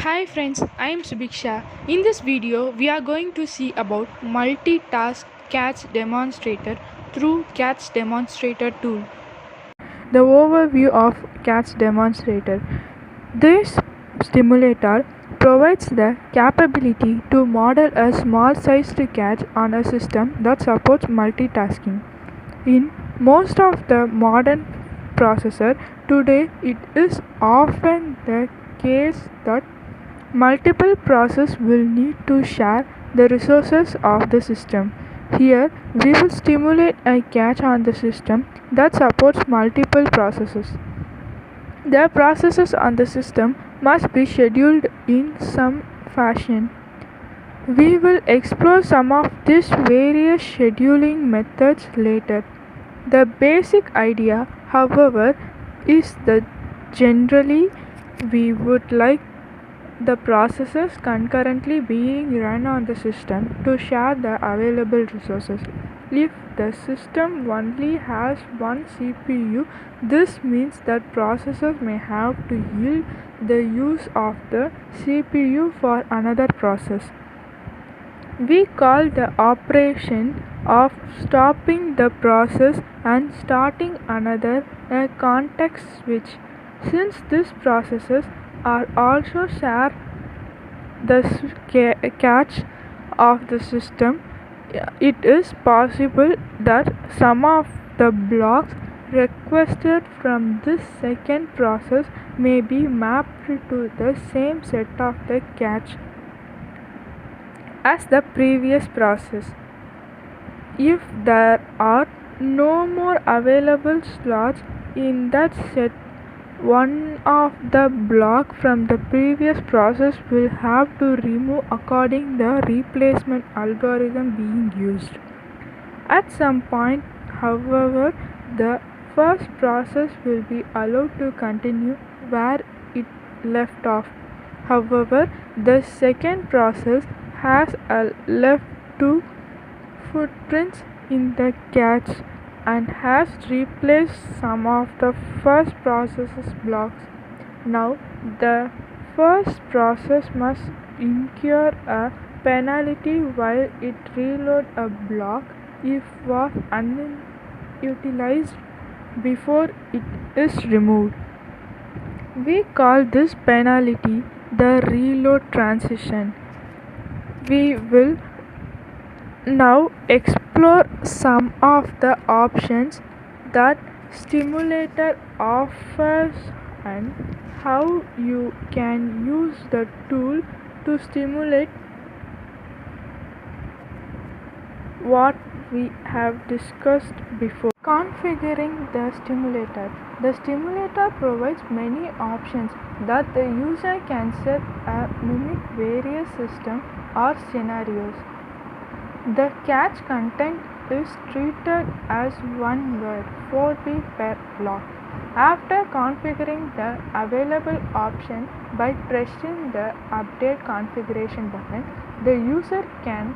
Hi friends, I am Subiksha. In this video, we are going to see about multitask catch demonstrator through catch demonstrator tool. The overview of catch demonstrator. This stimulator provides the capability to model a small sized catch on a system that supports multitasking. In most of the modern processor today, it is often the case that multiple processes will need to share the resources of the system. Here, we will stimulate a cache on the system that supports multiple processes. The processes on the system must be scheduled in some fashion. We will explore some of these various scheduling methods later. The basic idea, however, is that generally we would like the processes concurrently being run on the system to share the available resources. If the system only has one CPU, this means that processors may have to yield the use of the CPU for another process. We call the operation of stopping the process and starting another a context switch. Since these processes are also share the cache of the system, it is possible that some of the blocks requested from this second process may be mapped to the same set of the cache as the previous process. If there are no more available slots in that set, one of the block from the previous process will have to remove according the replacement algorithm being used. At some point, however, the first process will be allowed to continue where it left off. However, the second process has left two footprints in the cache and has replaced some of the first process's blocks. Now, the first process must incur a penalty while it reloads a block if was unutilized before it is removed. We call this penalty the reload transition. We will now explore some of the options that stimulator offers and how you can use the tool to stimulate what we have discussed before. Configuring the stimulator. The stimulator provides many options that the user can set to mimic various systems or scenarios. The cache content is treated as one word 4B per block. After configuring the available option by pressing the update configuration button, the user can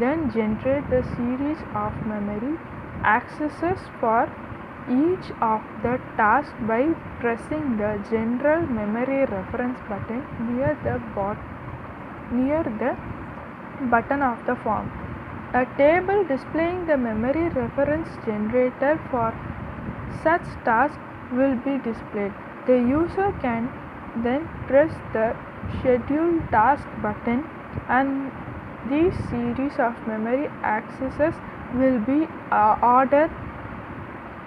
then generate the series of memory accesses for each of the tasks by pressing the general memory reference button near the button of the form. A table displaying the memory reference generator for such task will be displayed. The user can then press the schedule task button and these series of memory accesses will be ordered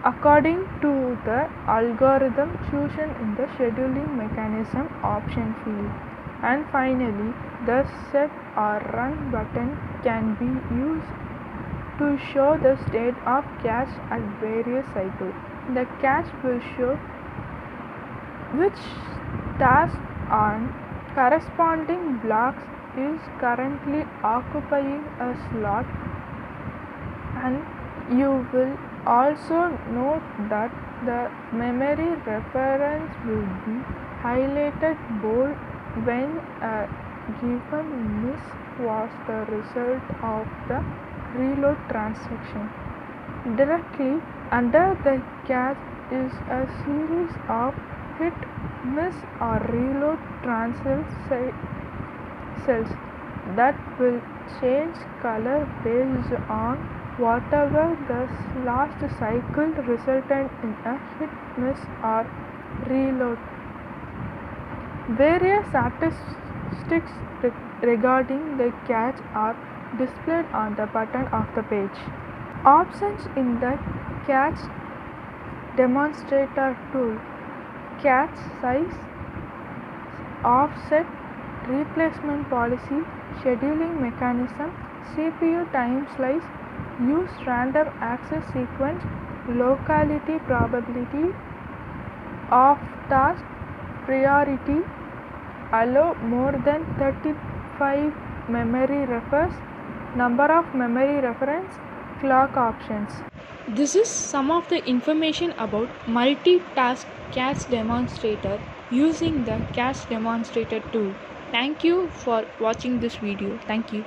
according to the algorithm chosen in the scheduling mechanism option field. And finally, the set or run button can be used to show the state of cache at various cycles. The cache will show which task on corresponding blocks is currently occupying a slot, and you will also note that the memory reference will be highlighted bold when a given miss was the result of the reload transaction. Directly under the cache is a series of hit miss or reload transient cells that will change color based on whatever the last cycle resulted in a hit, miss or reload. Various statistics regarding the catch are displayed on the bottom of the page. Options in the catch demonstrator tool: catch size, offset, replacement policy, scheduling mechanism, CPU time slice, use random access sequence, locality probability, off task, priority, allow more than 35 memory refers, number of memory reference, clock options. This is some of the information about multitask catch demonstrator using the catch demonstrator tool. Thank you for watching this video. Thank you.